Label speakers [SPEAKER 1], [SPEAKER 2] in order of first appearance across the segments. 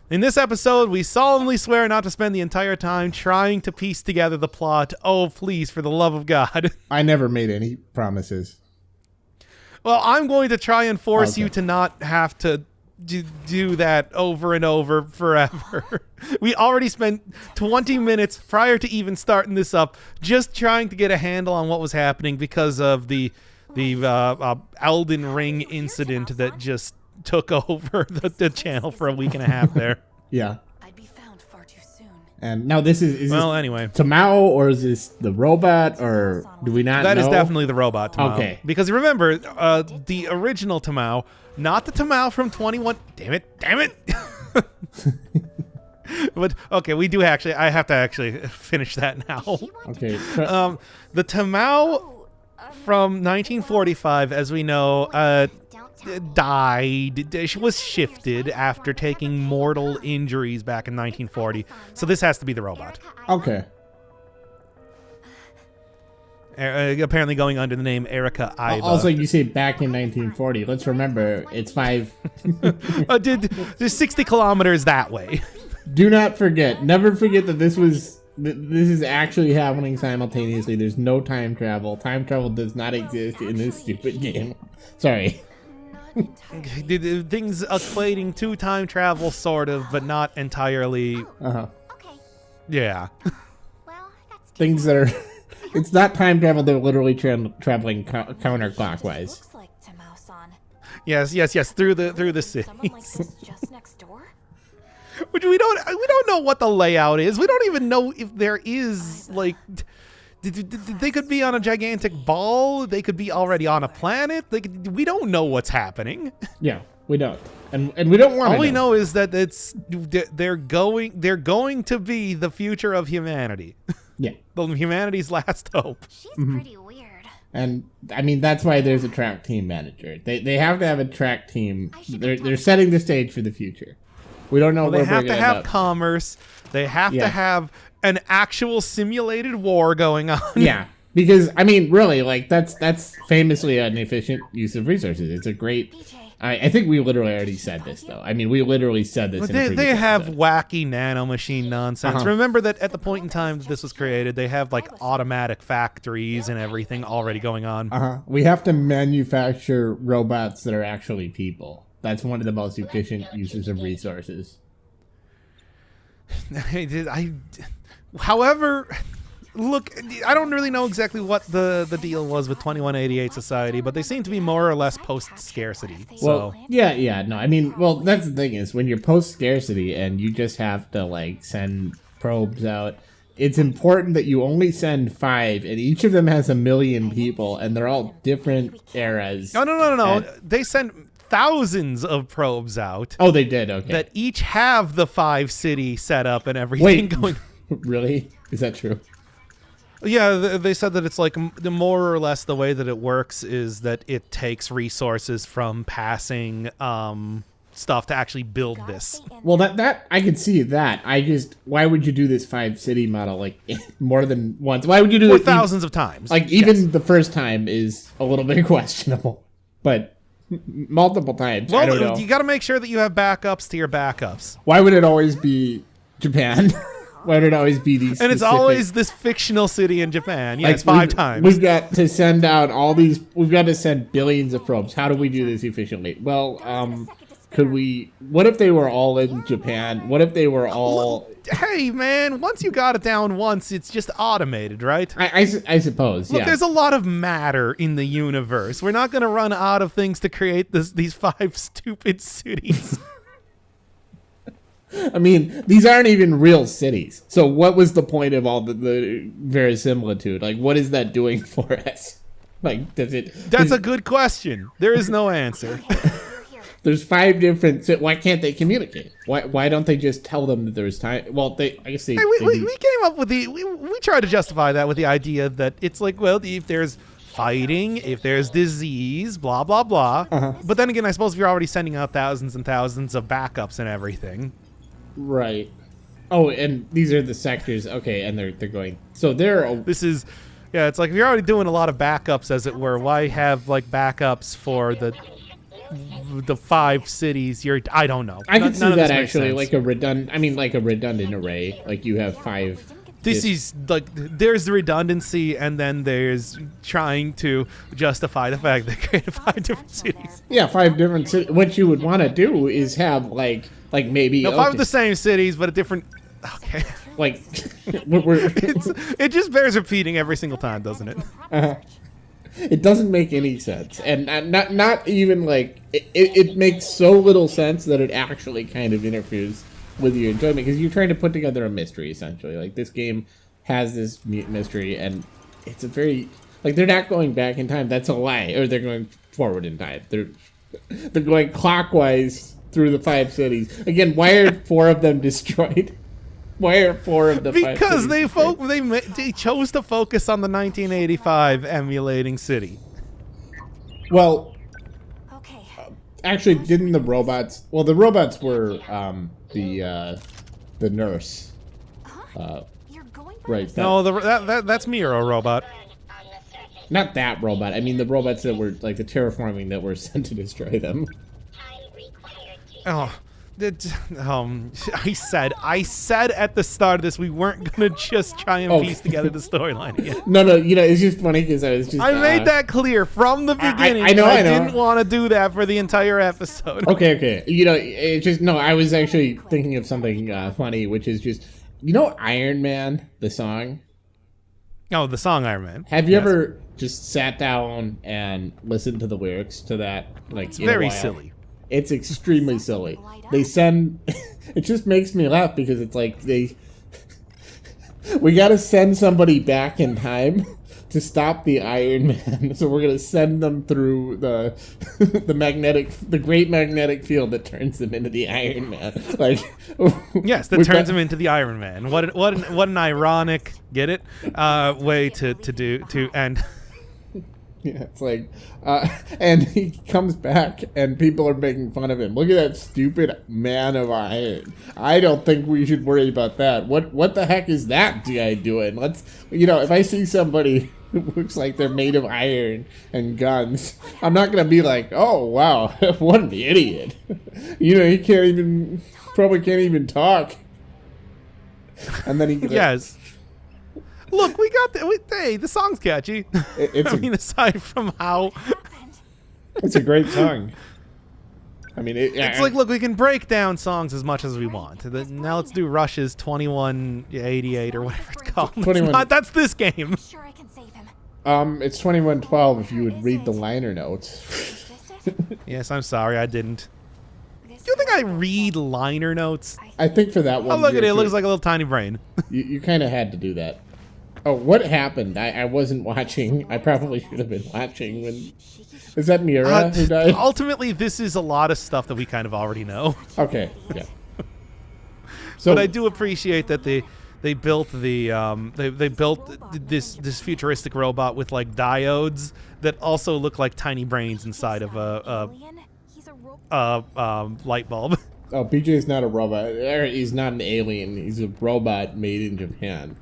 [SPEAKER 1] In this episode, we solemnly swear not to spend the entire time trying to piece together the plot. Oh, please, for the love of God.
[SPEAKER 2] I never made any promises.
[SPEAKER 1] Well, I'm going to try and force you to not have to do that over and over forever. We already spent 20 minutes prior to even starting this up just trying to get a handle on what was happening because of the Elden Ring incident that just took over the channel for a week and a half there.
[SPEAKER 2] Yeah.
[SPEAKER 3] I'd be found far too soon.
[SPEAKER 2] And now this is
[SPEAKER 1] well,
[SPEAKER 2] this
[SPEAKER 1] anyway.
[SPEAKER 2] Tamao, or is this the robot, or do we not know?
[SPEAKER 1] That is definitely the robot Tamao.
[SPEAKER 2] Okay.
[SPEAKER 1] Because remember, the original Tamao, not the Tamao from 21... Damn it! But, okay, we do actually... I have to actually finish that now.
[SPEAKER 2] Okay.
[SPEAKER 1] The Tamao from 1945, as we know, died. She was shifted after taking mortal injuries back in 1940. So this has to be the robot.
[SPEAKER 2] Okay.
[SPEAKER 1] Apparently going under the name Erica Iba.
[SPEAKER 2] Also, you say back in 1940. Let's remember, it's 5...
[SPEAKER 1] There's 60 kilometers that way.
[SPEAKER 2] Do not forget. Never forget that this is actually happening simultaneously. There's no time travel. Time travel does not exist in this stupid game. Sorry.
[SPEAKER 1] Things equating to time travel, sort of, but not entirely.
[SPEAKER 2] Uh-huh.
[SPEAKER 3] Okay.
[SPEAKER 1] Yeah.
[SPEAKER 3] Well, that's
[SPEAKER 2] Things that are... It's not time travel. They're literally traveling counterclockwise.
[SPEAKER 3] looks like Tamao-san.
[SPEAKER 1] Yes. Through the city.
[SPEAKER 3] Someone like this just next door?
[SPEAKER 1] Which we don't know what the layout is. We don't even know if there is like. They could be on a gigantic ball. They could be already on a planet. We don't know what's happening.
[SPEAKER 2] Yeah, we don't, and we don't want to.
[SPEAKER 1] All we know is that they're going to be the future of humanity.
[SPEAKER 2] Yeah,
[SPEAKER 1] humanity's last hope.
[SPEAKER 3] She's pretty weird.
[SPEAKER 2] and I mean that's why there's a track team manager. They have to have a track team. They're setting the stage for the future. We don't know.
[SPEAKER 1] They have to have commerce. They have to have an actual simulated war going on.
[SPEAKER 2] Yeah, because I mean, really, like that's famously an efficient use of resources. It's a great. I think we literally already said this though. I mean, we literally said this.
[SPEAKER 1] But they have wacky nanomachine nonsense. Remember that at the point in time that this was created, they have like automatic factories and everything already going on.
[SPEAKER 2] We have to manufacture robots that are actually people. That's one of the most efficient uses of resources.
[SPEAKER 1] However, look, I don't really know exactly what the deal was with 2188 Society, but they seem to be more or less post-scarcity.
[SPEAKER 2] Well, yeah, no, I mean, well, that's the thing is when you're post-scarcity and you just have to, like, send probes out, it's important that you only send 5, and each of them has 1 million people, and they're all different eras.
[SPEAKER 1] No. They sent thousands of probes out.
[SPEAKER 2] Oh, they did, okay.
[SPEAKER 1] That each have the 5-city setup and everything going.
[SPEAKER 2] Really? Is that true?
[SPEAKER 1] Yeah, they said that it's like the more or less the way that it works is that it takes resources from passing stuff to actually build this.
[SPEAKER 2] Well, that I could see that. Why would you do this 5-city model like more than once? Why would you do it
[SPEAKER 1] thousands of times?
[SPEAKER 2] Like even the first time is a little bit questionable, but multiple times.
[SPEAKER 1] Well,
[SPEAKER 2] I don't know.
[SPEAKER 1] You got to make sure that you have backups to your backups.
[SPEAKER 2] Why would it always be Japan? Why would it always be these?
[SPEAKER 1] And it's always this fictional city in Japan. Yes,
[SPEAKER 2] like
[SPEAKER 1] 5 times.
[SPEAKER 2] We've got to send out all these. We've got to send billions of probes. How do we do this efficiently? Well, could we? What if they were all in Japan? What if they were all?
[SPEAKER 1] Hey, man! Once you got it down once, it's just automated, right?
[SPEAKER 2] I suppose.
[SPEAKER 1] Look,
[SPEAKER 2] yeah.
[SPEAKER 1] There's a lot of matter in the universe. We're not going to run out of things to create these 5 stupid cities.
[SPEAKER 2] I mean, these aren't even real cities. So what was the point of all the verisimilitude? Like, what is that doing for us? Like,
[SPEAKER 1] That's a good question. There is no answer.
[SPEAKER 2] There's 5 different... Why can't they communicate? Why don't they just tell them that there's time? Well, I guess they...
[SPEAKER 1] We came up with we tried to justify that with the idea that it's like, well, if there's fighting, if there's disease, blah, blah, blah. But then again, I suppose if you're already sending out thousands and thousands of backups and everything...
[SPEAKER 2] Right. Oh, and these are the sectors. Okay, and they're going. So
[SPEAKER 1] This is, yeah. It's like if you're already doing a lot of backups, as it were. Why have like backups for the the 5 cities. I don't know.
[SPEAKER 2] I could see
[SPEAKER 1] None of
[SPEAKER 2] that
[SPEAKER 1] this makes
[SPEAKER 2] actually,
[SPEAKER 1] sense.
[SPEAKER 2] like a redundant array. Like you have 5.
[SPEAKER 1] This is like there's the redundancy, and then there's trying to justify the fact they created 5 different cities.
[SPEAKER 2] Yeah, 5 different cities. What you would want to do is have like maybe
[SPEAKER 1] No, 5 of the same cities, but a different. Okay.
[SPEAKER 2] like we're
[SPEAKER 1] It just bears repeating every single time, doesn't it?
[SPEAKER 2] it doesn't make any sense, and not even like it makes so little sense that it actually kind of interferes with your enjoyment, because you're trying to put together a mystery essentially. Like this game has this mystery, and it's a very like they're not going back in time. That's a lie, or they're going forward in time. They're going clockwise through the 5 cities. Again, why are 4 of them destroyed? Why are 4 of the 5
[SPEAKER 1] Because
[SPEAKER 2] cities
[SPEAKER 1] they chose to focus on the 1985 emulating city.
[SPEAKER 2] Well,
[SPEAKER 3] Okay.
[SPEAKER 2] actually, didn't the robots? Well, the robots were the nurse.
[SPEAKER 3] You're going by
[SPEAKER 2] Right.
[SPEAKER 1] No, that's Miro robot.
[SPEAKER 2] Not that robot. I mean the robots that were like the terraforming that were sent to destroy them.
[SPEAKER 1] Oh, I said at the start of this we weren't gonna just try and piece together the storyline again.
[SPEAKER 2] No, it's just funny because I was just.
[SPEAKER 1] I made that clear from the beginning.
[SPEAKER 2] I know.
[SPEAKER 1] Didn't want to do that for the entire episode.
[SPEAKER 2] Okay. It just no. I was actually thinking of something funny, which is just Iron Man, the song.
[SPEAKER 1] Oh, the song Iron Man.
[SPEAKER 2] Have you ever just sat down and listened to the lyrics to that? Like
[SPEAKER 1] It's
[SPEAKER 2] in a
[SPEAKER 1] very
[SPEAKER 2] while?
[SPEAKER 1] silly.
[SPEAKER 2] It's extremely silly. They send. It just makes me laugh because it's like we got to send somebody back in time to stop the Iron Man. So we're gonna send them through the great magnetic field that turns them into the Iron Man. Like
[SPEAKER 1] Yes, that turns him into the Iron Man. What an ironic way to end.
[SPEAKER 2] Yeah, it's like, and he comes back, and people are making fun of him. Look at that stupid man of iron. I don't think we should worry about that. What the heck is that guy doing? If I see somebody who looks like they're made of iron and guns, I'm not gonna be like, oh wow, what an idiot. He probably can't even talk. And then he
[SPEAKER 1] Yes. Look, we got hey, the song's catchy. Aside from how
[SPEAKER 2] it's a great song. I mean,
[SPEAKER 1] it's like, look, we can break down songs as much as we want. Now let's do Rush's 2188 or whatever it's called.
[SPEAKER 2] 21.
[SPEAKER 1] That's this game.
[SPEAKER 3] sure I can save him.
[SPEAKER 2] It's 2112 if you would read the liner notes.
[SPEAKER 3] Is this it?
[SPEAKER 1] Yes, I'm sorry, I didn't. Do you think I read liner notes?
[SPEAKER 2] I think for that one.
[SPEAKER 1] Oh, look at it. It looks like a little tiny brain.
[SPEAKER 2] You kind of had to do that. Oh, what happened? I wasn't watching. I probably should have been watching. Is that Mira who died?
[SPEAKER 1] Ultimately, this is a lot of stuff that we kind of already know.
[SPEAKER 2] Okay, yeah. So,
[SPEAKER 1] But I do appreciate that they built they built this futuristic robot with like diodes that also look like tiny brains inside of
[SPEAKER 3] Alien? He's a robot.
[SPEAKER 1] light bulb.
[SPEAKER 2] Oh, BJ's not a robot. He's not an alien. He's a robot made in Japan.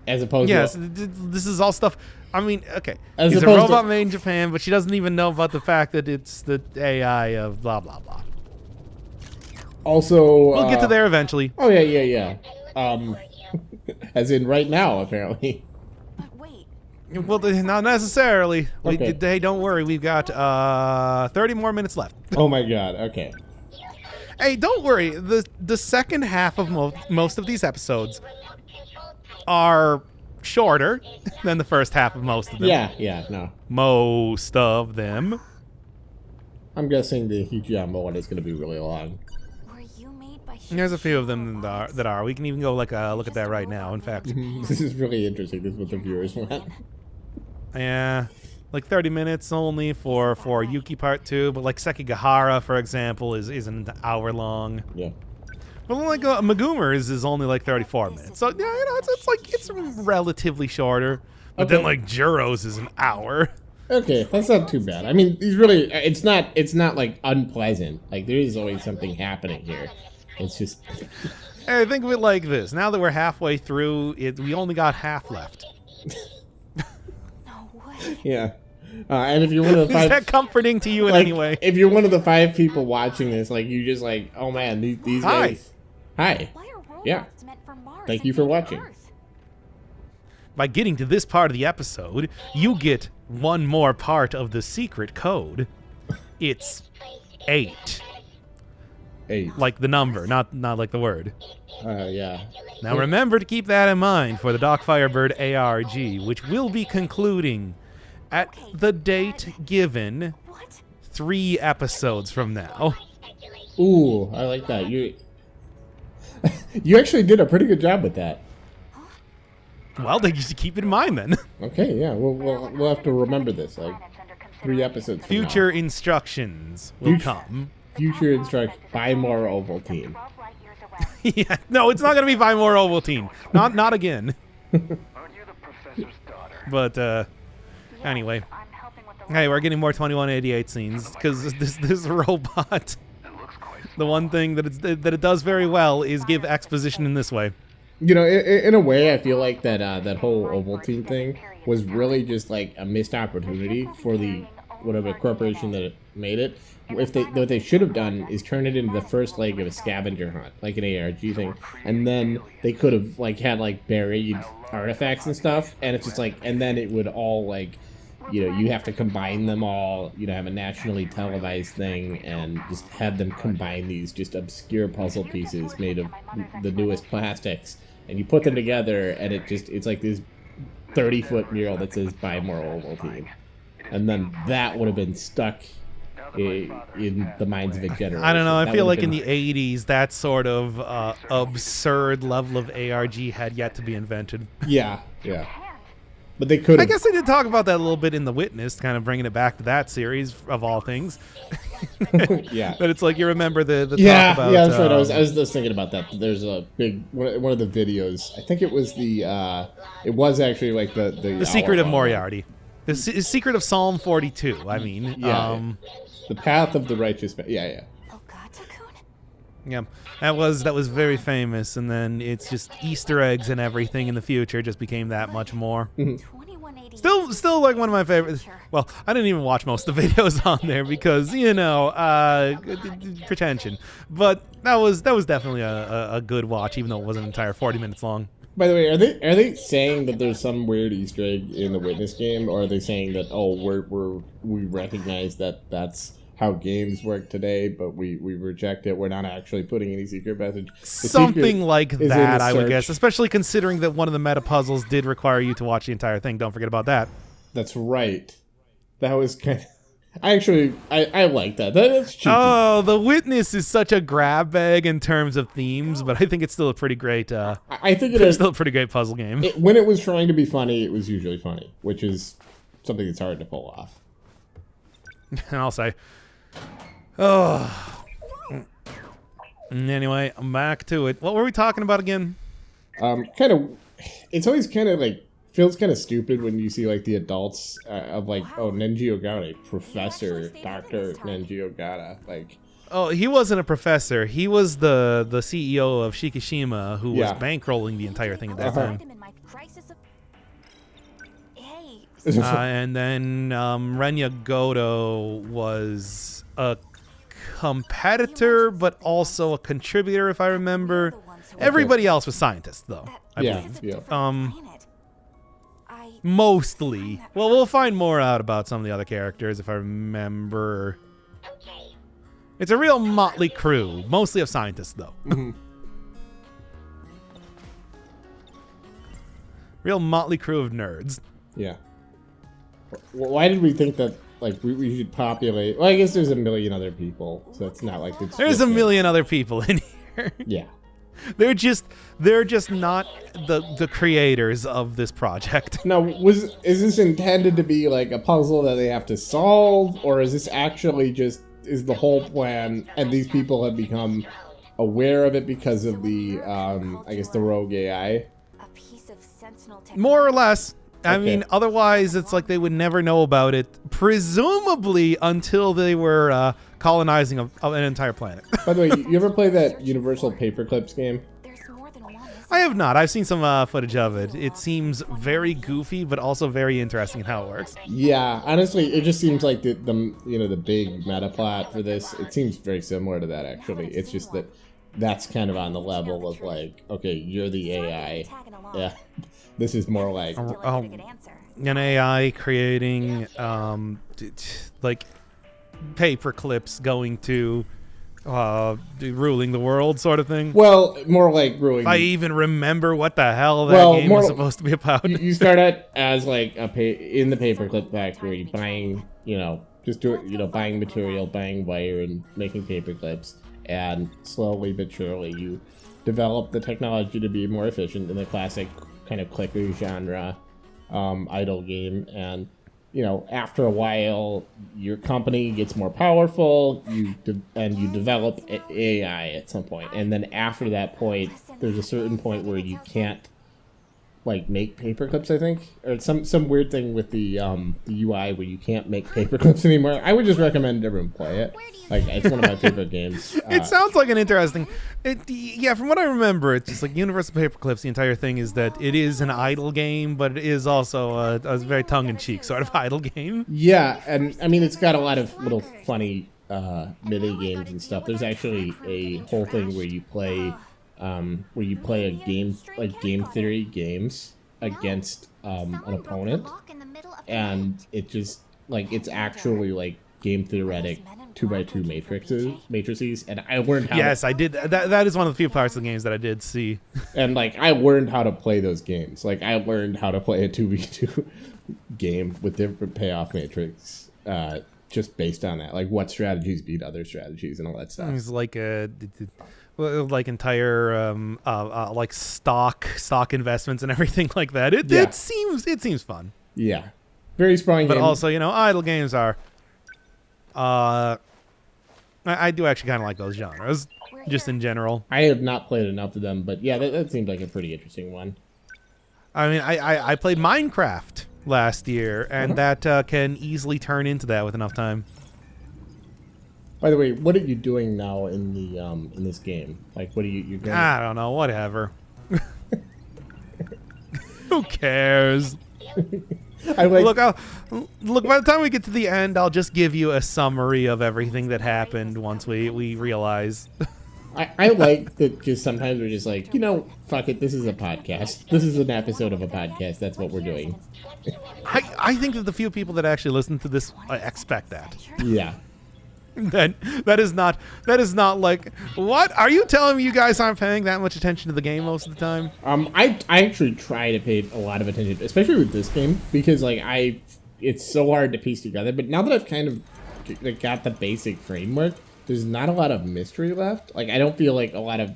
[SPEAKER 2] As opposed
[SPEAKER 1] Yes,
[SPEAKER 2] to...
[SPEAKER 1] this is all stuff. I mean, okay.
[SPEAKER 2] As
[SPEAKER 1] He's a
[SPEAKER 2] opposed
[SPEAKER 1] robot
[SPEAKER 2] to-
[SPEAKER 1] made in Japan, but she doesn't even know about the fact that it's the AI of blah, blah, blah.
[SPEAKER 2] Also...
[SPEAKER 1] We'll get to there eventually.
[SPEAKER 2] Oh, yeah. As in right now, apparently.
[SPEAKER 3] But wait.
[SPEAKER 1] Well, not necessarily.
[SPEAKER 2] Okay.
[SPEAKER 1] Hey, don't worry. We've got 30 more minutes left.
[SPEAKER 2] Oh my god, okay.
[SPEAKER 1] Hey, don't worry. The second half of most of these episodes are shorter than the first half of most of them.
[SPEAKER 2] Yeah, no.
[SPEAKER 1] Most of them.
[SPEAKER 2] I'm guessing the Hijiyama one is going to be really long.
[SPEAKER 3] Were you made by
[SPEAKER 1] There's a few of them that are. We can even go look at that right now. In fact,
[SPEAKER 2] This is really interesting. This is what the viewers want.
[SPEAKER 1] yeah, like 30 minutes only for Yuki Part 2. But like Sekigahara, for example, is an hour long.
[SPEAKER 2] Yeah.
[SPEAKER 1] But like Megumers is only like 34 minutes. So yeah, it's relatively shorter. But then
[SPEAKER 2] Okay.
[SPEAKER 1] like Juro's is an hour.
[SPEAKER 2] Okay, that's not too bad. I mean, he's really... It's not like unpleasant. Like, there is always something happening here. It's just...
[SPEAKER 1] Hey, think of it like this. Now that we're halfway through, we only got half left.
[SPEAKER 3] No way.
[SPEAKER 2] Yeah. And if you're one of the
[SPEAKER 1] Is
[SPEAKER 2] 5,
[SPEAKER 1] that comforting to you in
[SPEAKER 2] like,
[SPEAKER 1] any way?
[SPEAKER 2] if you're one of the 5 people watching this, like you just like, oh man, these
[SPEAKER 1] Hi.
[SPEAKER 2] guys. Hi.
[SPEAKER 3] Why are robots
[SPEAKER 2] Yeah.
[SPEAKER 3] meant for Mars
[SPEAKER 2] Thank
[SPEAKER 3] and
[SPEAKER 2] you for
[SPEAKER 3] made
[SPEAKER 2] watching.
[SPEAKER 3] Earth?
[SPEAKER 1] By getting to this part of the episode, you get one more part of the secret code. It's 8.
[SPEAKER 2] 8.
[SPEAKER 1] Like the number, not like the word.
[SPEAKER 2] Yeah.
[SPEAKER 1] Now remember to keep that in mind for the Doc Firebird ARG, which will be concluding at
[SPEAKER 3] Okay,
[SPEAKER 1] the date given
[SPEAKER 3] What?
[SPEAKER 1] 3 episodes from now.
[SPEAKER 2] Ooh, I like that. You actually did a pretty good job with that.
[SPEAKER 1] Well, then you should keep it in mind then.
[SPEAKER 2] Okay, yeah, we'll have to remember this. Like 3 episodes. From
[SPEAKER 1] Future
[SPEAKER 2] now.
[SPEAKER 1] instructions will come.
[SPEAKER 2] Future instruct. Buy more Ovaltine.
[SPEAKER 1] Yeah, no, it's not going to be by more Ovaltine. Not again. But anyway, hey, we're getting more 2188 scenes because this robot. The one thing that it does very well is give exposition in this way.
[SPEAKER 2] You know, in a way, I feel like that whole Ovaltine thing was really just like a missed opportunity for the whatever corporation that made it. What they should have done is turn it into the first leg of a scavenger hunt, like an ARG thing, and then they could have like had like buried artifacts and stuff, and it's just like, and then it would all like, you know, you have to combine them all, you know, have a nationally televised thing, and just have them combine these just obscure puzzle pieces made of the newest plastics, and you put them together, and it's like this 30-foot mural that says "Buy more Ovaltine," and then that would have been stuck in the minds of a generation.
[SPEAKER 1] I don't know. I
[SPEAKER 2] That
[SPEAKER 1] feel
[SPEAKER 2] would
[SPEAKER 1] like
[SPEAKER 2] have
[SPEAKER 1] in
[SPEAKER 2] been-
[SPEAKER 1] the 80s, that sort of absurd level of ARG had yet to be invented.
[SPEAKER 2] Yeah. But they could
[SPEAKER 1] I
[SPEAKER 2] have.
[SPEAKER 1] guess they did talk about that a little bit in The Witness, kind of bringing it back to that series of all things.
[SPEAKER 2] Yeah.
[SPEAKER 1] But it's like you remember the
[SPEAKER 2] Yeah,
[SPEAKER 1] talk about.
[SPEAKER 2] yeah, that's right. I was just thinking about that. There's a big one of the videos. I think it was it was actually like the
[SPEAKER 1] Secret of
[SPEAKER 2] hour-long.
[SPEAKER 1] Moriarty. The Secret of Psalm 42. I mean,
[SPEAKER 2] Yeah. The path of the righteous man. Yeah.
[SPEAKER 3] Oh God, Takun.
[SPEAKER 1] yeah, that was very famous, and then it's just Easter eggs and everything in the future just became that much more.
[SPEAKER 3] 2180.
[SPEAKER 1] Still like one of my favorites. Well, I didn't even watch most of the videos on there because pretension. But that was definitely a good watch, even though it wasn't an entire 40 minutes long.
[SPEAKER 2] By the way, are they saying that there's some weird Easter egg in the Witness game, or are they saying that we recognize that that's how games work today, but we reject it? We're not actually putting any secret message. The
[SPEAKER 1] Something
[SPEAKER 2] secret
[SPEAKER 1] like
[SPEAKER 2] is in
[SPEAKER 1] that,
[SPEAKER 2] the
[SPEAKER 1] I would
[SPEAKER 2] search.
[SPEAKER 1] guess. Especially considering that one of the meta puzzles did require you to watch the entire thing. Don't forget about that.
[SPEAKER 2] That's right. That was kind of. I like that. That's cheeky.
[SPEAKER 1] Oh, The Witness is such a grab bag in terms of themes, but I think it's still a pretty great.
[SPEAKER 2] I think it
[SPEAKER 1] It's
[SPEAKER 2] is.
[SPEAKER 1] still a pretty great puzzle game.
[SPEAKER 2] When it was trying to be funny, it was usually funny, which is something that's hard to pull off.
[SPEAKER 1] And I'll say, oh. Anyway, I'm back to it. What were we talking about again?
[SPEAKER 2] Kind of. It's always kind of like feels kind of stupid when you see like the adults of like, oh, Nenji Ogata, Professor Dr. Nenji Ogata, like.
[SPEAKER 1] Oh, he wasn't a professor. He was the CEO of Shikishima, who
[SPEAKER 2] Yeah.
[SPEAKER 1] was bankrolling the entire thing at that
[SPEAKER 2] Uh-huh.
[SPEAKER 1] time.
[SPEAKER 3] In my crisis of... Hey,
[SPEAKER 1] And then Renya Goto was a competitor, but also a contributor, if I remember. Everybody else was scientists, though. I
[SPEAKER 2] Yeah.
[SPEAKER 1] believe.
[SPEAKER 3] this is a
[SPEAKER 2] Yeah.
[SPEAKER 3] different planet.
[SPEAKER 1] Mostly. Well, we'll find more out about some of the other characters, if I remember. It's a real motley crew, mostly of scientists, though. Real motley crew of nerds.
[SPEAKER 2] Yeah. Why did we think that like we should populate? Well, I guess there's a million other people, so it's not like it's.
[SPEAKER 1] There's
[SPEAKER 2] just
[SPEAKER 1] a million other people in here.
[SPEAKER 2] Yeah.
[SPEAKER 1] They're just not the creators of this project.
[SPEAKER 2] Now, is this intended to be like a puzzle that they have to solve, or is this actually just is the whole plan, and these people have become aware of it because of the I guess the rogue AI?
[SPEAKER 3] A piece of Sentinel
[SPEAKER 1] More or less. I
[SPEAKER 2] Okay.
[SPEAKER 1] mean, otherwise it's like they would never know about it, presumably until they were colonizing an entire planet.
[SPEAKER 2] By the way, you ever play that Universal Paperclips game?
[SPEAKER 3] There's more than one, isn't
[SPEAKER 1] I have not. I've seen some footage of it. It seems very goofy, but also very interesting in how it works.
[SPEAKER 2] Yeah, honestly, it just seems like the the big meta plot for this. It seems very similar to that actually. It's just that that's kind of on the level of like, okay, you're the AI. Yeah, this is more like
[SPEAKER 1] An AI creating like paper clips going to ruling the world sort of thing.
[SPEAKER 2] well, more like ruling.
[SPEAKER 1] If I even remember what the hell that game was supposed to be about.
[SPEAKER 2] You start out as like in the paperclip factory, buying buying material, buying wire, and making paper clips, and slowly but surely you develop the technology to be more efficient in the classic kind of clicker genre idle game. And after a while, your company gets more powerful. You develop AI at some point, and then after that point, there's a certain point where you can't like make paper clips, I think, or some weird thing with the UI where you can't make paper clips anymore. I would just recommend everyone play it. Like, it's one of my favorite games.
[SPEAKER 1] It sounds like an interesting. Yeah, from what I remember, it's just like Universal Paperclips. The entire thing is that it is an idle game, but it is also a very tongue-in-cheek sort of idle game.
[SPEAKER 2] Yeah, and I mean, it's got a lot of little funny mini games and stuff. There's actually a whole thing where you play a game, like game theory games against an opponent, and it just like it's actually like game theoretic 2x2 matrices, and I learned how.
[SPEAKER 1] Yes, I did. That is one of the few parts of the games that I did see.
[SPEAKER 2] And like I learned how to play those games. Like I learned how to play a 2v2 game with different payoff matrix, just based on that. Like what strategies beat other strategies and all that stuff.
[SPEAKER 1] It's like entire like stock investments and everything like that. It seems fun.
[SPEAKER 2] Yeah, very sprawling.
[SPEAKER 1] But
[SPEAKER 2] game.
[SPEAKER 1] also, idle games are. I do actually kind of like those genres, just in general.
[SPEAKER 2] I have not played enough of them, but yeah, that seems like a pretty interesting one.
[SPEAKER 1] I mean, I played Minecraft last year, and that can easily turn into that with enough time.
[SPEAKER 2] By the way, what are you doing now in the in this game? Like, what are you're going?
[SPEAKER 1] I don't know. Whatever. Who cares? Look. By the time we get to the end, I'll just give you a summary of everything that happened once we realize.
[SPEAKER 2] I like that. Just sometimes we're just like, fuck it. This is a podcast. This is an episode of a podcast. That's what we're doing.
[SPEAKER 1] I think that the few people that actually listen to this expect that.
[SPEAKER 2] Yeah.
[SPEAKER 1] That is not like, what are you telling me? You guys aren't paying that much attention to the game most of the time?
[SPEAKER 2] I actually try to pay a lot of attention, especially with this game, because like it's so hard to piece together. But now that I've kind of got the basic framework, there's not a lot of mystery left. Like I don't feel like a lot of,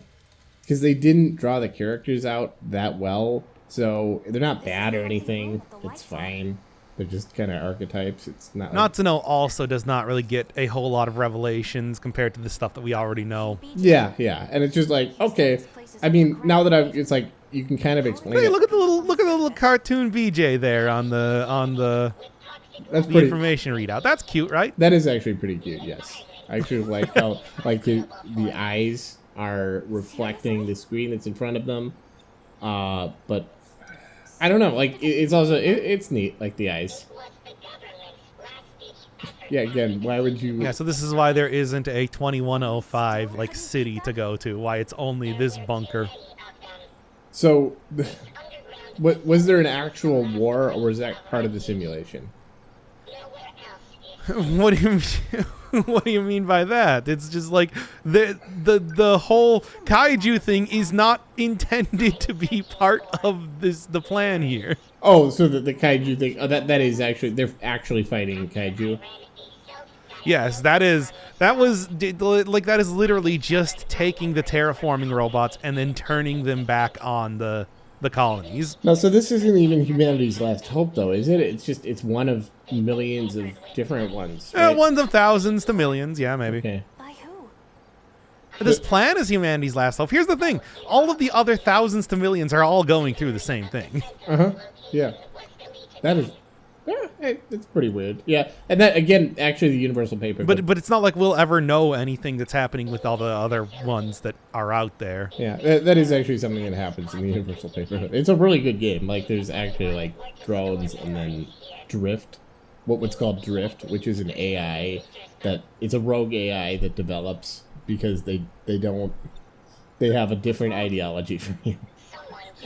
[SPEAKER 2] because they didn't draw the characters out that well, so they're not bad or anything. It's fine. They're just kind of archetypes. It's not.
[SPEAKER 1] Natsuno also does not really get a whole lot of revelations compared to the stuff that we already know.
[SPEAKER 2] Yeah, and it's just like, okay. I mean, now that it's like you can kind of explain.
[SPEAKER 1] Hey,
[SPEAKER 2] it.
[SPEAKER 1] look at the little cartoon BJ there on the
[SPEAKER 2] That's pretty,
[SPEAKER 1] information readout. That's cute, right?
[SPEAKER 2] That is actually pretty cute. Yes, I actually like how like the eyes are reflecting the screen that's in front of them. But. I don't know, like, it's also, it's neat, like, the eyes. Yeah, again, why would you...
[SPEAKER 1] Yeah, so this is why there isn't a 2105, like, city to go to, why it's only this bunker.
[SPEAKER 2] So, was there an actual war, or was that part of the simulation?
[SPEAKER 1] What do you mean? What do you mean by that? It's just like the whole kaiju thing is not intended to be part of the plan here.
[SPEAKER 2] Oh, so the kaiju thing. Oh, that is actually, they're actually fighting kaiju.
[SPEAKER 1] Yes, that is literally just taking the terraforming robots and then turning them back on the colonies.
[SPEAKER 2] No, so this isn't even humanity's last hope, though, is it? It's one of millions of different ones. Right?
[SPEAKER 1] Ones of thousands to millions, yeah, maybe.
[SPEAKER 2] Okay.
[SPEAKER 3] By who?
[SPEAKER 1] This plan is humanity's last hope. Here's the thing: all of the other thousands to millions are all going through the same thing.
[SPEAKER 2] Yeah. That is It's pretty weird. Yeah, and that again, actually, the universal paper.
[SPEAKER 1] But it's not like we'll ever know anything that's happening with all the other ones that are out there.
[SPEAKER 2] Yeah, that is actually something that happens in the universal paper. It's a really good game. Like, there's actually like drones and then drift, what's called drift, which is an AI it's a rogue AI that develops because they have a different ideology from you,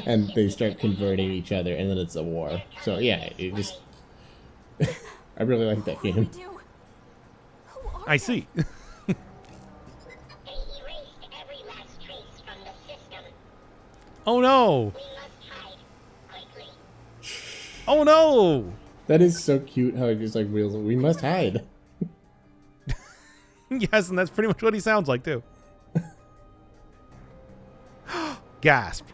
[SPEAKER 2] and they start converting each other, and then it's a war. So yeah, it just. I really like that game.
[SPEAKER 1] I see. Oh no! Oh no!
[SPEAKER 2] That is so cute how it just like wheels. We must hide.
[SPEAKER 1] Yes, and that's pretty much what he sounds like too. Gasp.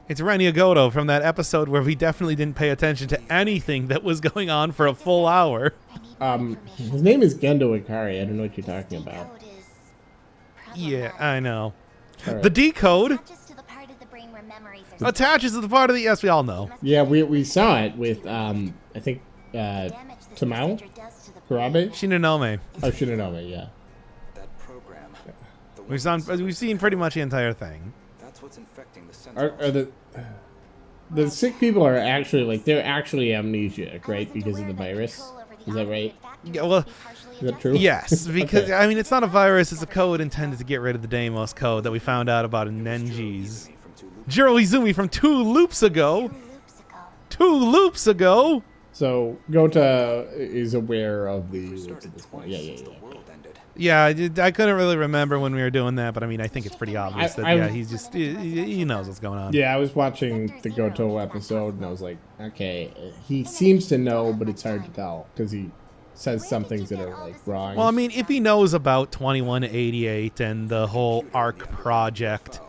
[SPEAKER 1] It's Renia Goto from that episode where we definitely didn't pay attention to anything that was going on for a full hour.
[SPEAKER 2] His name is Gendo Ikari. I don't know what you're talking about.
[SPEAKER 1] Yeah, I know.
[SPEAKER 2] Right.
[SPEAKER 1] The decode
[SPEAKER 3] Attaches to the part of the brain where memories are
[SPEAKER 1] attaches to the part of the... Yes, we all know.
[SPEAKER 2] Yeah, we saw it with I think
[SPEAKER 3] damage the
[SPEAKER 2] Tamao
[SPEAKER 3] procedure does to the brain.
[SPEAKER 2] Kurabe.
[SPEAKER 1] Shinonome.
[SPEAKER 2] Oh, Shinonome, yeah.
[SPEAKER 4] That program. The
[SPEAKER 1] We've seen pretty much the entire thing.
[SPEAKER 4] That's what's infecting the
[SPEAKER 2] Are
[SPEAKER 4] Sentinels.
[SPEAKER 2] the sick people are actually like they're actually amnesiac, right? Because of the virus. Is that right?
[SPEAKER 1] Yeah, well,
[SPEAKER 2] Is that true?
[SPEAKER 1] yes, because
[SPEAKER 2] Okay.
[SPEAKER 1] I mean it's not a virus; it's a code intended to get rid of the Deimos code that we found out about in Nenji's. Jiro Izumi from 2 loops ago. 2 loops ago.
[SPEAKER 2] So Gota is aware of the what's at this point. Yeah.
[SPEAKER 1] Yeah, I couldn't really remember when we were doing that, but I mean I think it's pretty obvious that yeah, he's just he knows what's going on.
[SPEAKER 2] Yeah, I was watching the Goto episode and I was like, okay, he seems to know, but it's hard to tell because he says some things that are like wrong.
[SPEAKER 1] Well, I mean, if he knows about 2188 and the whole ARC project,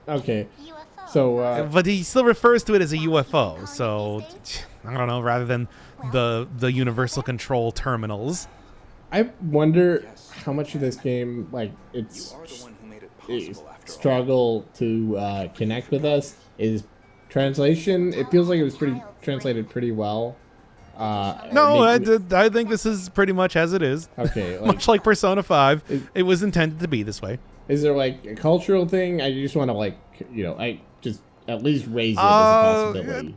[SPEAKER 2] okay, so
[SPEAKER 1] but he still refers to it as a UFO. So I don't know, rather than the universal control terminals.
[SPEAKER 2] I wonder how much of this game, like, it's struggle to connect with us is translation. It feels like it was translated pretty well.
[SPEAKER 1] No, I think this is pretty much as it is.
[SPEAKER 2] Okay, like,
[SPEAKER 1] Much like Persona 5, it was intended to be this way.
[SPEAKER 2] is there like a cultural thing? I just want to like, I just at least raise it as a possibility.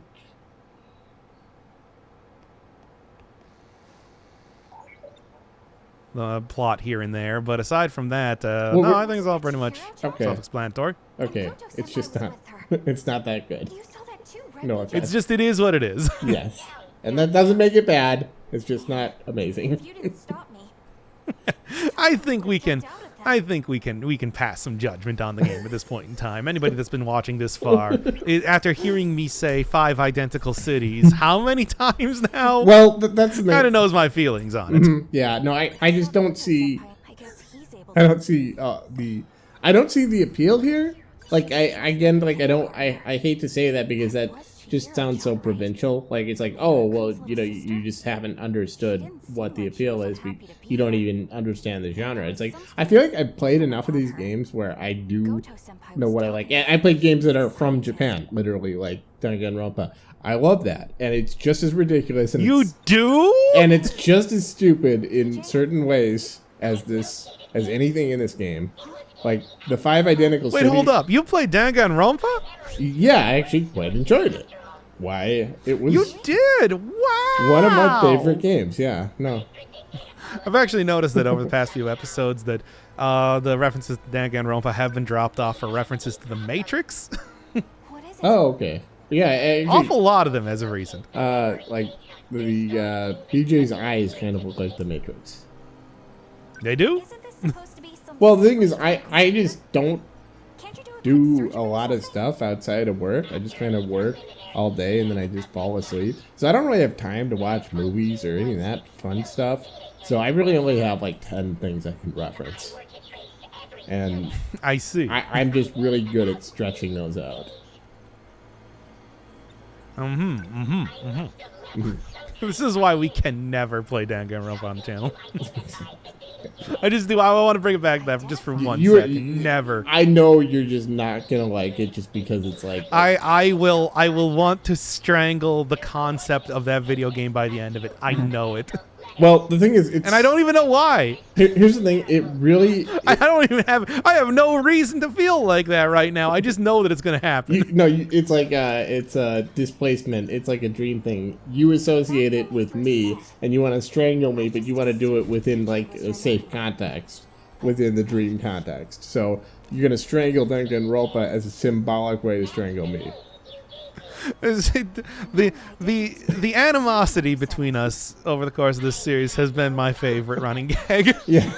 [SPEAKER 1] Plot here and there, but aside from that,
[SPEAKER 2] Well,
[SPEAKER 1] no, I think it's all pretty much
[SPEAKER 2] Okay.
[SPEAKER 1] self-explanatory.
[SPEAKER 2] Okay, it's just not. It's not that good.
[SPEAKER 3] You saw that too, right?
[SPEAKER 2] No offense.
[SPEAKER 1] It's just it is what it is.
[SPEAKER 2] Yes, and that doesn't make it bad. It's just not amazing.
[SPEAKER 3] You didn't stop me.
[SPEAKER 1] I think we can pass some judgment on the game at this point in time. Anybody that's been watching this far, after hearing me say 5 identical cities, how many times now?
[SPEAKER 2] Well, that's the
[SPEAKER 1] Kind of knows my feelings on it.
[SPEAKER 2] Yeah, no, I just don't see.
[SPEAKER 3] I guess he's able
[SPEAKER 2] I don't see I don't see the appeal here. Like I hate to say that because that just sounds so provincial. Like it's like, oh well, you just haven't understood what the appeal is. You don't even understand the genre. It's like I feel like I've played enough of these games where I do know what I like. And I played games that are from Japan, literally, like Danganronpa. I love that, and it's just as ridiculous. And
[SPEAKER 1] You do?
[SPEAKER 2] and it's just as stupid in certain ways as anything in this game. Like the 5 identical
[SPEAKER 1] Wait,
[SPEAKER 2] cities.
[SPEAKER 1] hold up. You played Danganronpa?
[SPEAKER 2] Yeah, I actually quite enjoyed it. Why? It was
[SPEAKER 1] You did? Wow.
[SPEAKER 2] one of my favorite games. Yeah, no.
[SPEAKER 1] I've actually noticed that over the past few episodes that the references to Danganronpa have been dropped off for references to The Matrix.
[SPEAKER 3] What is it?
[SPEAKER 2] Oh, okay. Yeah, actually,
[SPEAKER 1] Awful lot of them as of recent.
[SPEAKER 2] like the PJ's eyes kind of look like the Matrix.
[SPEAKER 1] They do?
[SPEAKER 3] Isn't this supposed to be some
[SPEAKER 2] Well, the thing is, I just don't
[SPEAKER 3] Can't you do a quick
[SPEAKER 2] do
[SPEAKER 3] search
[SPEAKER 2] a
[SPEAKER 3] of
[SPEAKER 2] lot
[SPEAKER 3] this
[SPEAKER 2] of stuff outside of work. I just kind of work all day and then I just fall asleep. So I don't really have time to watch movies or any of that fun stuff. So I really only have like 10 things I can reference. And
[SPEAKER 1] I see.
[SPEAKER 2] I'm just really good at stretching those out.
[SPEAKER 1] This is why we can never play Danganronpa on the channel. I just do. I want to bring it back that just for one second. Never.
[SPEAKER 2] I know you're just not gonna like it just because it's like.
[SPEAKER 1] I will want to strangle the concept of that video game by the end of it. I know it.
[SPEAKER 2] Well, the thing is, it's,
[SPEAKER 1] and I don't even know why.
[SPEAKER 2] Here's the thing. It really.
[SPEAKER 1] I don't even have. I have no reason to feel like that right now. I just know that it's gonna happen.
[SPEAKER 2] It's like it's a displacement. It's like a dream thing. You associate it with me, and you want to strangle me, but you want to do it within like a safe context, within the dream context. So you're gonna strangle Danganronpa as a symbolic way to strangle me.
[SPEAKER 1] The animosity between us over the course of this series has been my favorite running gag.
[SPEAKER 2] Yeah.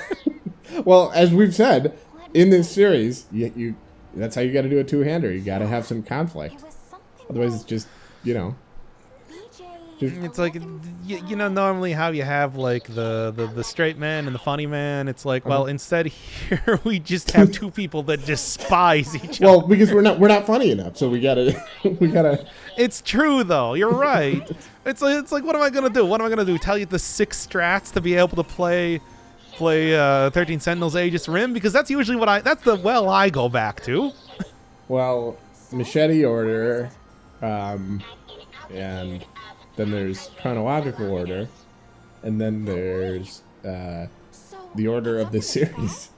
[SPEAKER 2] Well, as we've said in this series, you that's how you got to do a two-hander. You got to have some conflict. Otherwise, it's just
[SPEAKER 1] it's like you know normally how you have like the straight man and the funny man. It's like well instead here we just have two people that despise each other.
[SPEAKER 2] Well, because we're not funny enough, so we gotta.
[SPEAKER 1] It's true though. You're right. It's like what am I gonna do? What am I gonna do? Tell you the 6 strats to be able to play 13 Sentinels Aegis Rim because that's usually what that's the well I go back to.
[SPEAKER 2] Well, machete order, and then there's chronological order, and then there's the order of the series.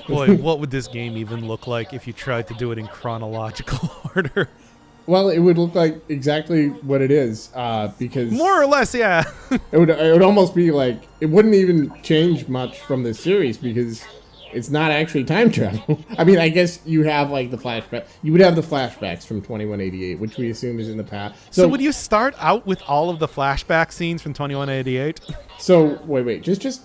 [SPEAKER 1] Boy, what would this game even look like if you tried to do it in chronological order?
[SPEAKER 2] Well, it would look like exactly what it is, because
[SPEAKER 1] more or less, yeah.
[SPEAKER 2] it would almost be like it wouldn't even change much from the series because it's not actually time travel. I mean, I guess you have like the flashback. You would have the flashbacks from 2188, which we assume is in the past.
[SPEAKER 1] So would you start out with all of the flashback scenes from 2188?
[SPEAKER 2] So wait, just.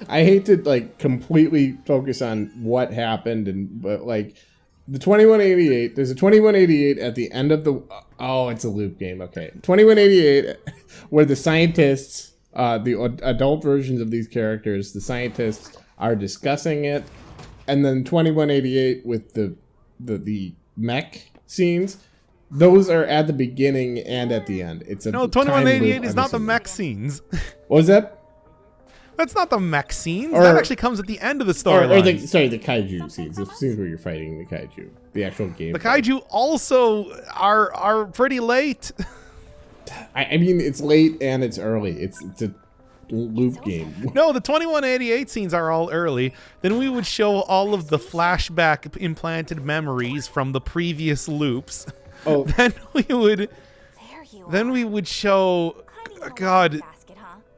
[SPEAKER 2] I hate to like completely focus on what happened, but like the 2188. There's a 2188 at the end of the. Oh, it's a loop game. Okay, 2188, where the scientists, the adult versions of these characters, the scientists are discussing it, and then 2188 with the mech scenes. Those are at the beginning and at the end. It's a
[SPEAKER 1] no. 2188 is not the mech scenes.
[SPEAKER 2] What was that?
[SPEAKER 1] That's not the mech scenes. That actually comes at the end of the story.
[SPEAKER 2] The kaiju scenes. The scenes where you're fighting the kaiju. The actual game.
[SPEAKER 1] The kaiju also are pretty late.
[SPEAKER 2] I mean, it's late and it's early. It's a loop game.
[SPEAKER 1] No, the 2188 scenes are all early. Then we would show all of the flashback implanted memories from the previous loops.
[SPEAKER 2] Oh.
[SPEAKER 1] Then we would show. God.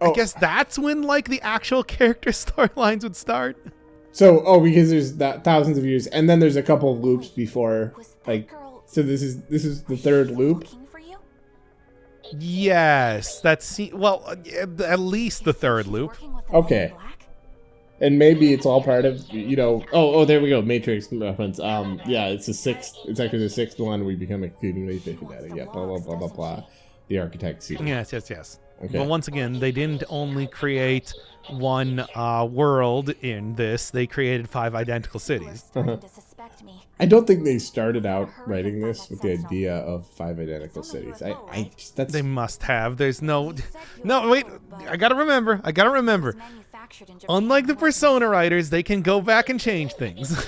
[SPEAKER 1] I guess that's when like the actual character storylines would start.
[SPEAKER 2] So, because there's thousands of years, and then there's a couple of loops before, like. So this is the third loop.
[SPEAKER 1] Yes, that's at least the third loop.
[SPEAKER 2] Okay. And maybe it's all part of Oh, there we go. Matrix reference. Yeah, it's the sixth. It's actually the sixth one. We become exceedingly efficient at it. Yeah. Blah blah blah blah blah. The architect scene.
[SPEAKER 1] Yes.
[SPEAKER 2] Okay.
[SPEAKER 1] But once again, they didn't only create one world in this. They created 5 identical cities.
[SPEAKER 2] I don't think they started out writing this with the idea of 5 identical cities.
[SPEAKER 1] They must have. There's no. Wait. I gotta remember. Unlike the Persona writers, they can go back and change things.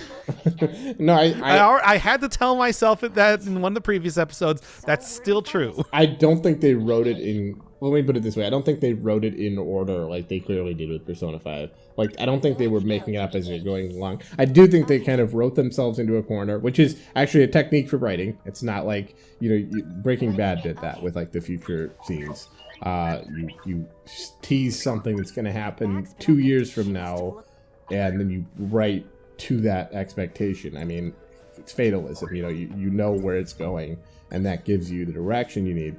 [SPEAKER 2] No,
[SPEAKER 1] I had to tell myself that in one of the previous episodes. That's still true.
[SPEAKER 2] I don't think they wrote it in. Let me put it this way. I don't think they wrote it in order like they clearly did with Persona 5. Like, I don't think they were making it up as they're going along. I do think they kind of wrote themselves into a corner, which is actually a technique for writing. It's not like, Breaking Bad did that with, like, the future scenes. You tease something that's going to happen 2 years from now, and then you write to that expectation. I mean, it's fatalism. You know where it's going, and that gives you the direction you need.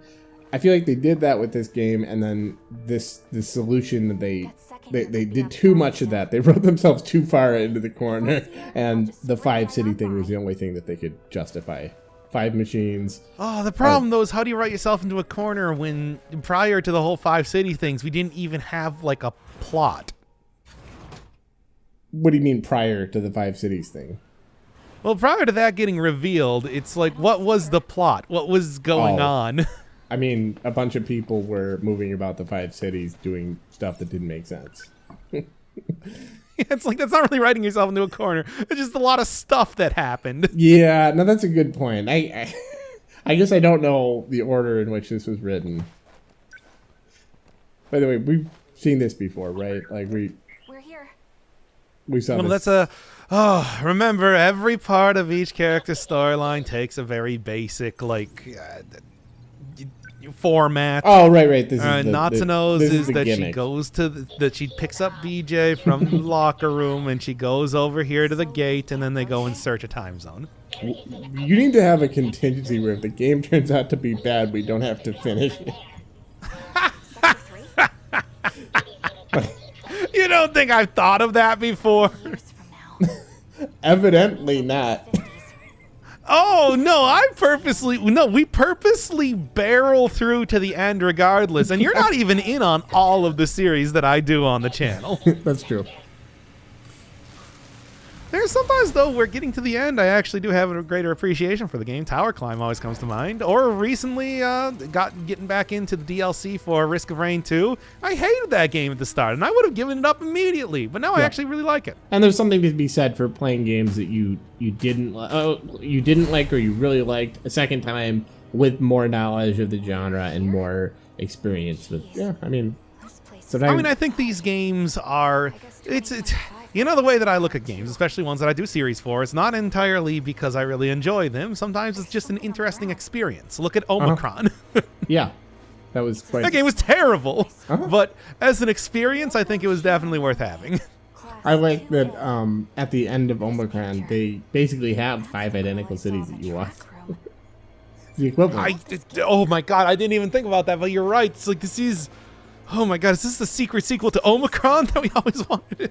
[SPEAKER 2] I feel like they did that with this game, and then this solution that they did too much of that. They wrote themselves too far into the corner, and the 5 city thing was the only thing that they could justify. 5 machines.
[SPEAKER 1] Oh, the problem though is how do you write yourself into a corner when prior to the whole 5 city things, we didn't even have like a plot.
[SPEAKER 2] What do you mean prior to the 5 cities thing?
[SPEAKER 1] Well, prior to that getting revealed, it's like, what was the plot? What was going on?
[SPEAKER 2] I mean, a bunch of people were moving about the 5 cities doing stuff that didn't make sense.
[SPEAKER 1] It's like that's not really writing yourself into a corner. It's just a lot of stuff that happened.
[SPEAKER 2] Yeah, no, that's a good point. I guess I don't know the order in which this was written. By the way, we've seen this before, right? Like
[SPEAKER 3] We're here.
[SPEAKER 2] we saw
[SPEAKER 1] Well,
[SPEAKER 2] this.
[SPEAKER 1] that's remember, every part of each character's storyline takes a very basic, format.
[SPEAKER 2] Oh, right. This is
[SPEAKER 1] Natsuno's
[SPEAKER 2] this
[SPEAKER 1] is
[SPEAKER 2] the
[SPEAKER 1] that she
[SPEAKER 2] gimmick.
[SPEAKER 1] goes to that she picks up BJ from the locker room and she goes over here to the gate and then they go and search a time zone.
[SPEAKER 2] You need to have a contingency where if the game turns out to be bad, we don't have to finish it.
[SPEAKER 3] Sector 3.
[SPEAKER 1] You don't think I've thought of that before?
[SPEAKER 3] Years from now.
[SPEAKER 2] Evidently not.
[SPEAKER 3] 50s.
[SPEAKER 1] Oh no, we purposely barrel through to the end regardless, and you're not even in on all of the series that I do on the channel.
[SPEAKER 2] That's true.
[SPEAKER 1] There's sometimes, though, we're getting to the end, I actually do have a greater appreciation for the game. Tower Climb always comes to mind. Or recently, getting back into the DLC for Risk of Rain 2. I hated that game at the start, and I would have given it up immediately, but now I actually really like it.
[SPEAKER 2] And there's something to be said for playing games that you didn't like or you really liked a second time with more knowledge of the genre and more experience with. Yeah, I mean,
[SPEAKER 3] This place is
[SPEAKER 2] sometimes
[SPEAKER 1] I think these games are... It's you know, the way that I look at games, especially ones that I do series for, it's not entirely because I really enjoy them. Sometimes it's just an interesting experience. Look at Omicron.
[SPEAKER 2] yeah, that was quite.
[SPEAKER 1] That game was terrible,
[SPEAKER 2] Uh-huh.
[SPEAKER 1] but as an experience, I think it was definitely worth having.
[SPEAKER 2] I like that at the end of Omicron, they basically have 5 identical cities that you walk. The equivalent.
[SPEAKER 1] Oh my god, I didn't even think about that, but you're right. It's like this is... Oh my god, is this the secret sequel to Omicron that we always wanted?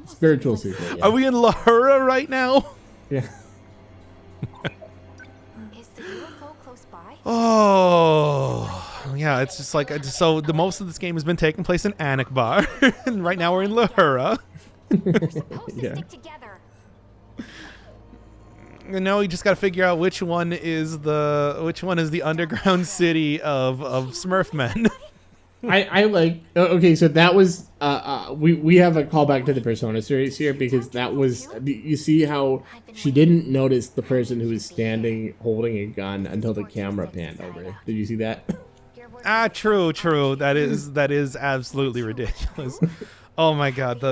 [SPEAKER 2] Spiritual sequel. Yeah.
[SPEAKER 1] Are we in Lahura right now?
[SPEAKER 2] Yeah.
[SPEAKER 3] Is the UFO close by?
[SPEAKER 1] Oh, yeah, it's just like... So the most of this game has been taking place in Anakbar, and right now we're in Lahura.
[SPEAKER 3] We're supposed to
[SPEAKER 2] Yeah.
[SPEAKER 3] stick together.
[SPEAKER 1] And now we just got to figure out which one is the underground city of Smurfmen.
[SPEAKER 2] I like. Okay, so that was. We have a callback to the Persona series here because that was. You see how she didn't notice the person who was standing holding a gun until the camera panned over. Did you see that?
[SPEAKER 1] True. That is absolutely ridiculous. Oh my god,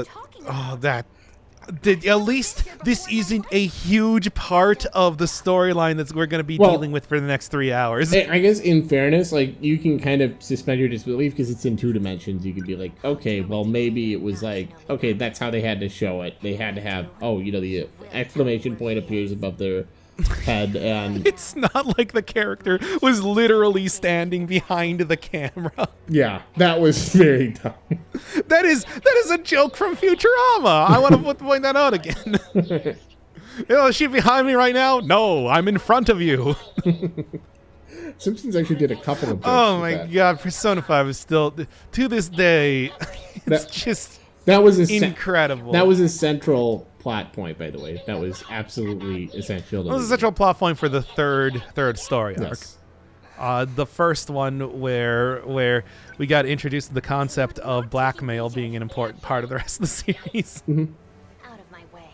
[SPEAKER 1] at least this isn't a huge part of the storyline that we're going to be dealing with for the next 3 hours.
[SPEAKER 2] I guess in fairness, like you can kind of suspend your disbelief because it's in 2 dimensions. You could be like, okay, well maybe it was like, okay, that's how they had to show it. They had to have, the exclamation point appears above their head, and
[SPEAKER 1] It's not like the character was literally standing behind the camera.
[SPEAKER 2] yeah, that was very dumb.
[SPEAKER 1] That is a joke from Futurama. I want to point that out again. Is she behind me right now? No, I'm in front of you.
[SPEAKER 2] Simpsons actually did a couple of jokes
[SPEAKER 1] Oh
[SPEAKER 2] with
[SPEAKER 1] my
[SPEAKER 2] that.
[SPEAKER 1] god, Persona 5 is still, to this day, it's
[SPEAKER 2] That-
[SPEAKER 1] just
[SPEAKER 2] That was
[SPEAKER 1] incredible.
[SPEAKER 2] That was a central plot point, by the way. That was absolutely essential.
[SPEAKER 1] That was a central plot point for the third story arc.
[SPEAKER 2] Yes.
[SPEAKER 1] The first one where we got introduced to the concept of blackmail being an important part of the rest of the series.
[SPEAKER 3] Out of my way.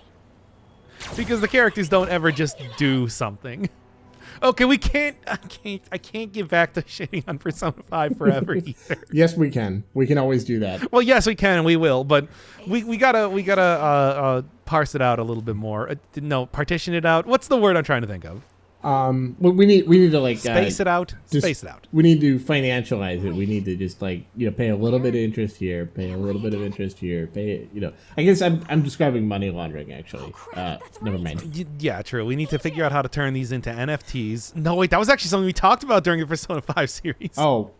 [SPEAKER 1] Because the characters don't ever just do something. Okay, I can't get back to shitting on Persona 5 forever either.
[SPEAKER 2] Yes, we can. We can always do that.
[SPEAKER 1] Well, yes, we can and we will, but we gotta parse it out a little bit more. Partition it out. What's the word I'm trying to think of?
[SPEAKER 2] We need to like
[SPEAKER 1] Space it out.
[SPEAKER 2] just-
[SPEAKER 1] Space it out.
[SPEAKER 2] We need to financialize it. We need to just pay a little bit of interest here, pay a little bit of interest here, I guess I'm describing money laundering actually. Never mind.
[SPEAKER 1] Yeah, true. We need to figure out how to turn these into NFTs. No, wait, that was actually something we talked about during the Persona 5 series.
[SPEAKER 2] Oh,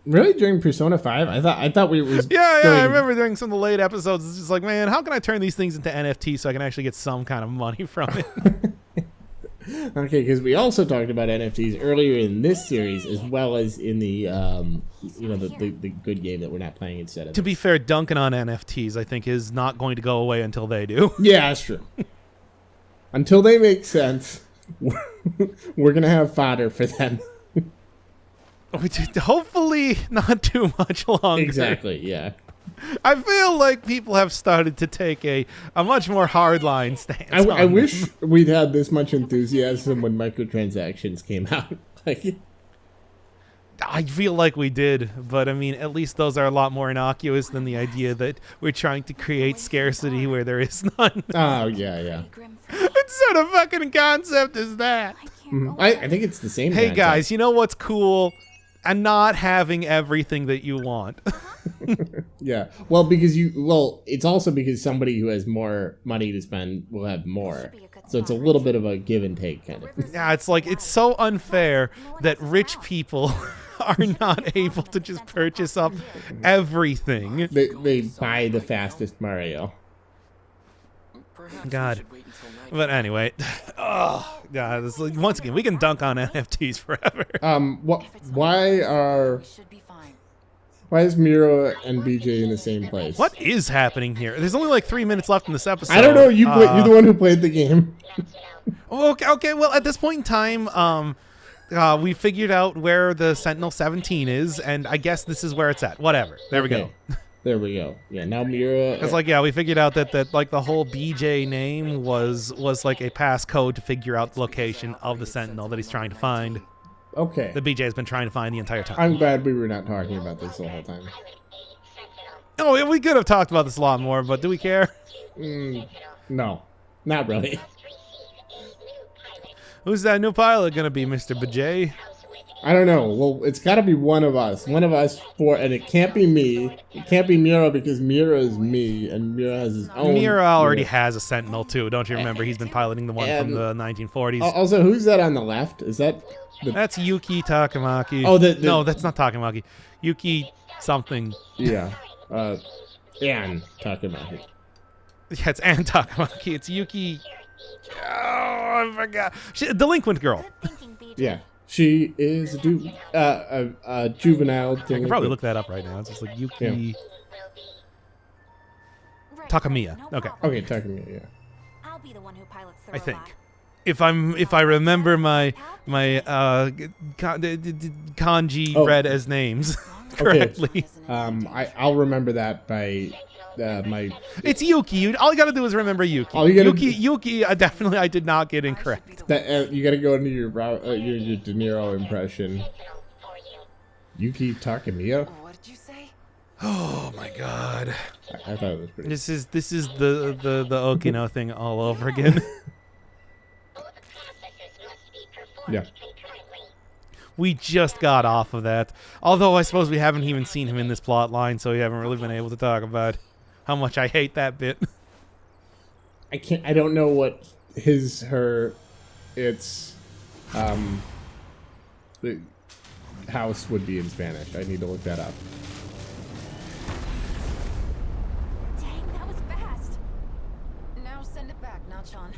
[SPEAKER 2] really? During Persona 5? I thought we was.
[SPEAKER 1] Yeah, I
[SPEAKER 2] during-
[SPEAKER 1] remember during some of the late episodes. It's just like, man, how can I turn these things into NFTs so I can actually get some kind of money from it?
[SPEAKER 2] Okay, because we also talked about NFTs earlier in this series, as well as in the the good game that we're not playing instead of.
[SPEAKER 1] To be fair, dunking on NFTs, I think, is not going to go away until they do.
[SPEAKER 2] Yeah, that's true. Until they make sense, we're gonna have fodder for them.
[SPEAKER 1] Hopefully not too much longer.
[SPEAKER 2] Exactly, yeah.
[SPEAKER 1] I feel like people have started to take a much more hardline stance.
[SPEAKER 2] I
[SPEAKER 1] on
[SPEAKER 2] wish
[SPEAKER 1] them.
[SPEAKER 2] we'd had this much enthusiasm when microtransactions came out. Like,
[SPEAKER 1] I feel like we did, but I mean, at least those are a lot more innocuous than the idea that we're trying to create scarcity where there is none.
[SPEAKER 2] oh, yeah.
[SPEAKER 3] Grim
[SPEAKER 1] What sort of fucking concept is that?
[SPEAKER 3] I can't
[SPEAKER 2] Mhm.
[SPEAKER 3] go
[SPEAKER 2] I think it's the same
[SPEAKER 1] Hey
[SPEAKER 2] concept.
[SPEAKER 1] guys, you know what's cool? And not having everything that you want.
[SPEAKER 2] Yeah. Well, it's also because somebody who has more money to spend will have more. So it's a little bit of a give and take kind of thing.
[SPEAKER 1] Yeah, it's like, it's so unfair that rich people are not able to just purchase up everything.
[SPEAKER 2] They buy the fastest Mario.
[SPEAKER 4] Perhaps we
[SPEAKER 1] God.
[SPEAKER 4] should wait until night.
[SPEAKER 1] But anyway, oh god, this, once again, we can dunk on NFTs forever.
[SPEAKER 2] Why is Mira and BJ in the same place?
[SPEAKER 1] What is happening here? There's only like 3 minutes left in this episode.
[SPEAKER 2] I don't know. You're the one who played the game.
[SPEAKER 1] Okay. Well, at this point in time, we figured out where the Sentinel 17 is, and I guess this is where it's at. Whatever. There we go.
[SPEAKER 2] There we go. Yeah. Now Mira.
[SPEAKER 1] It's like, yeah, we figured out that like the whole BJ name was like a passcode to figure out the location of the Sentinel that he's trying to find.
[SPEAKER 2] Okay.
[SPEAKER 1] The BJ has been trying to find the entire time.
[SPEAKER 2] I'm glad we were not talking about this the whole time.
[SPEAKER 1] Oh, we could have talked about this a lot more, but do we care?
[SPEAKER 2] No, not really.
[SPEAKER 1] Who's that new pilot gonna be, Mr. BJ?
[SPEAKER 2] I don't know. Well, it's got to be one of us. And it can't be me. It can't be Mira because Mira is me, and Mira has his own.
[SPEAKER 1] Mira already has a Sentinel too. Don't you remember? He's been piloting the one from the 1940s.
[SPEAKER 2] Also, who's that on the left? Is that
[SPEAKER 1] That's Yuki Takamaki.
[SPEAKER 2] Oh,
[SPEAKER 1] no, that's not Takamaki. Yuki something.
[SPEAKER 2] Yeah. Ann Takamaki.
[SPEAKER 1] Yeah, it's Ann Takamaki. It's Yuki. Oh, I forgot. Delinquent girl.
[SPEAKER 3] Good thinking, BJ.
[SPEAKER 2] Yeah. She is a juvenile.
[SPEAKER 1] I can probably look that up right now. It's just like Yuki
[SPEAKER 2] Yeah.
[SPEAKER 3] Right,
[SPEAKER 1] Takamiya.
[SPEAKER 3] no
[SPEAKER 1] Okay.
[SPEAKER 3] problem.
[SPEAKER 2] Okay, Takamaki. Yeah.
[SPEAKER 3] I'll be the one who pilots the
[SPEAKER 1] I think.
[SPEAKER 3] robot.
[SPEAKER 1] If I remember my kanji read as names correctly.
[SPEAKER 2] I'll remember that by my.
[SPEAKER 1] It's Yuki. All you gotta do is remember Yuki.
[SPEAKER 2] All you gotta
[SPEAKER 1] Yuki. Definitely, I did not get incorrect.
[SPEAKER 2] That you gotta go into your De Niro impression. Yuki Takamiya.
[SPEAKER 3] What did you say?
[SPEAKER 1] Oh my god.
[SPEAKER 2] I thought it was pretty.
[SPEAKER 1] This is the Okino thing all over again.
[SPEAKER 2] Yeah.
[SPEAKER 1] We just got off of that. Although I suppose we haven't even seen him in this plot line, so we haven't really been able to talk about how much I hate that bit.
[SPEAKER 2] I don't know what its the house would be in Spanish. I need to look that up.
[SPEAKER 3] Dang, that was fast. Now send it back, Nachon.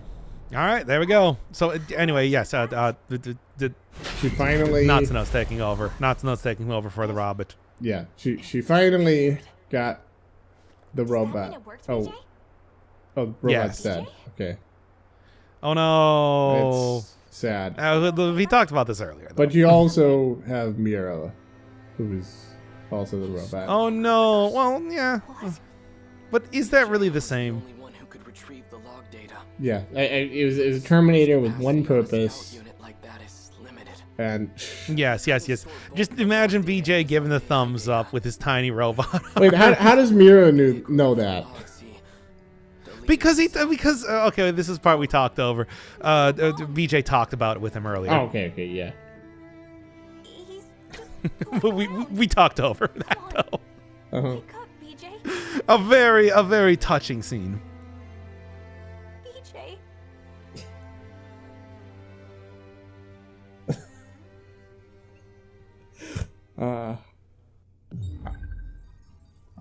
[SPEAKER 1] All right, there we go. So anyway, yes,
[SPEAKER 2] She finally.
[SPEAKER 1] Natsuno's taking over. Natsuno's taking over for the Robert.
[SPEAKER 2] Yeah, she finally got the robot.
[SPEAKER 3] It worked,
[SPEAKER 2] Oh,
[SPEAKER 3] BJ?
[SPEAKER 2] the robot's
[SPEAKER 1] Yes.
[SPEAKER 2] dead. Okay,
[SPEAKER 1] Oh no.
[SPEAKER 2] it's sad.
[SPEAKER 1] We talked about this earlier. Though.
[SPEAKER 2] But you also have Mira, who is also the robot.
[SPEAKER 1] Oh no. Well, yeah.
[SPEAKER 3] What?
[SPEAKER 1] But is that really the same?
[SPEAKER 4] Only one who could retrieve the log data.
[SPEAKER 2] Yeah, it was a Terminator with one purpose,
[SPEAKER 4] Unit like that is limited.
[SPEAKER 2] and
[SPEAKER 1] Yes. Just imagine BJ giving the thumbs up with his tiny robot.
[SPEAKER 2] wait, how does Mira know that?
[SPEAKER 4] Galaxy.
[SPEAKER 1] Because okay, this is part we talked over. BJ talked about it with him earlier.
[SPEAKER 2] Oh, okay, yeah.
[SPEAKER 3] He's just
[SPEAKER 1] we talked over that though.
[SPEAKER 2] Uh-huh.
[SPEAKER 3] wake up, BJ.
[SPEAKER 1] A very touching scene.